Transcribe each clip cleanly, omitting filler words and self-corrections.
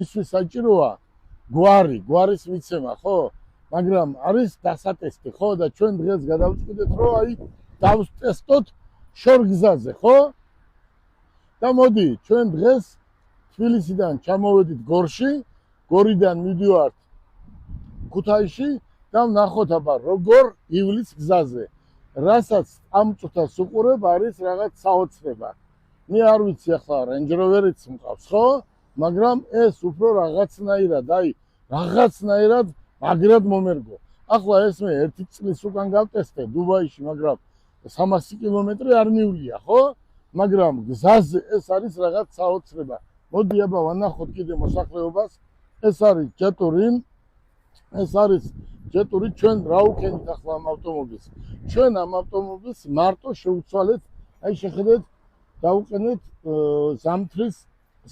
ისვის საჭიროა გვარის მიცემა, ხო? მაგრამ არის დასატესტი, ხო? და ჩვენ დღეს გადავწყვიტეთ, რომ აი დავტესტოთ შორგზაზე, ხო? და მოდი, ჩვენ დღეს თბილისიდან ჩამოვედით გორში, გორიდან მივდივართ ქუთაისში და ვნახოთ აბა როგორ ივლის გზაზე. რასაც ამ წუთას უყურებ არის რაღაც საოცრება. მე არ ვიცი ახლა Range Rover-იც მყავს, ხო? მაგრამ ეს უფრო რაღაცნაირად, რაღაცნაირად მაგრად მომერგო. ახლა ეს მე 1 წლის უკან გავტესტე დუბაიში, მაგრამ 300 კილომეტრი არ მივლია, ხო? მაგრამ გზაზე ეს არის რაღაც საოცრება. მოდი აბა ვანახოთ კიდე მოსახლეობას. ეს არის ჯეტური, ჩვენ რა ვქენით ახლა ამ ავტომობილს? ჩვენ ამ ავტომობილს მარტო შევცვალეთ, აი შეხედეთ, დავუყენეთ ზამთრის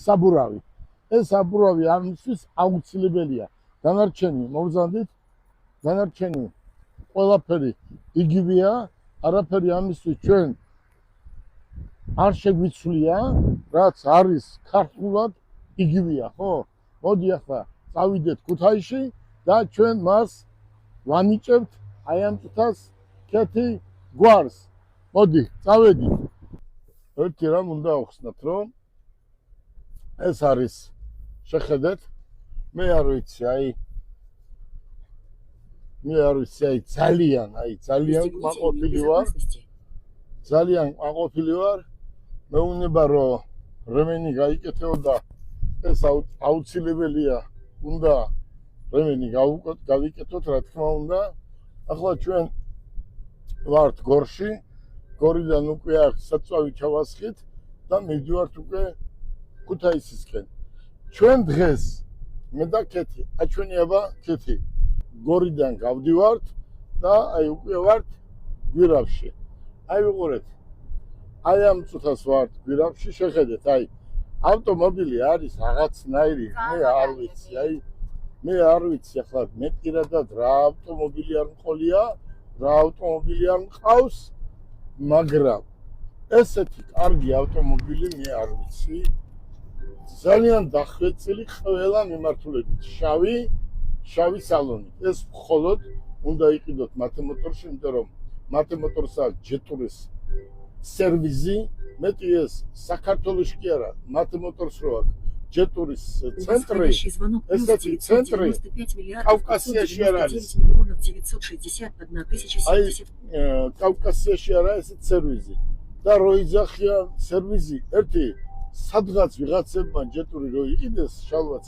საბურავი. ეს საბურავი ამისთვის აუცილებელია. დანარჩენი მოვზანდით, დანარჩენი ყველაფერი იგივეა, არაფერი ამისთვის ჩვენ არ შეგვიცვლია, რაც არის ქართულად იგივეა, ხო? მოდი ახლა წავიდეთ ქუთაისში და ჩვენ მას ვანიჭებთ აი ამ წუთას კეთი გვარს. მოდი, წავედით. ერთი რამ უნდა ახსნათ, რომ ეს არის შეხედეთ, მე არ ვიცი, ძალიან კმაყოფილი ვარ. მეუბნება რომ რემენი გაიკეთეო და ეს აუცილებელია, უნდა რემენი გავიკეთოთ, რა თქმა უნდა. ახლა ჩვენ ვართ გორში, გორიდან უკვე აქ საწვავი ჩავასხით და მივდივართ უკვე ქუთაისისკენ. ჩვენ დღეს მე და კეთი, ჩვენი აბა კეთი გორიდან გავდივართ და აი უკვე ვართ გვირავში. აი ვიყურეთ. აი ამ წუთას ვართ გვირავში, შეხედეთ, აი ავტომობილი არის რაღაცნაირი, მე არ ვიცი ახლა მე პირადად რა ავტომობილი არ მყოლია, რა ავტომობილი არ მყავს, მაგრამ ესეთი კარგი ავტომობილი მე არ ვიცი. ძალიან დახვეწილი ყველა მიმართულებით, შავი სალონით. ეს მხოლოდ უნდა იყიდოთ მათე მოტორში, იმიტომ რომ მათე მოტორს აქვს ჯეტურის სერვიზი, მეტი ეს საქართველოში კი არა, მათე მოტორს რო აქვს ჯეტურის ცენტრი, ესეთი ცენტრი კავკასიაში არ არის. აი კავკასიაში არა ესეთი სერვიზი. და რო იძახიან სერვიზი, ერთი სადღაც ვიღაცებმა ჯეტური რო იყიდეს, შალვაც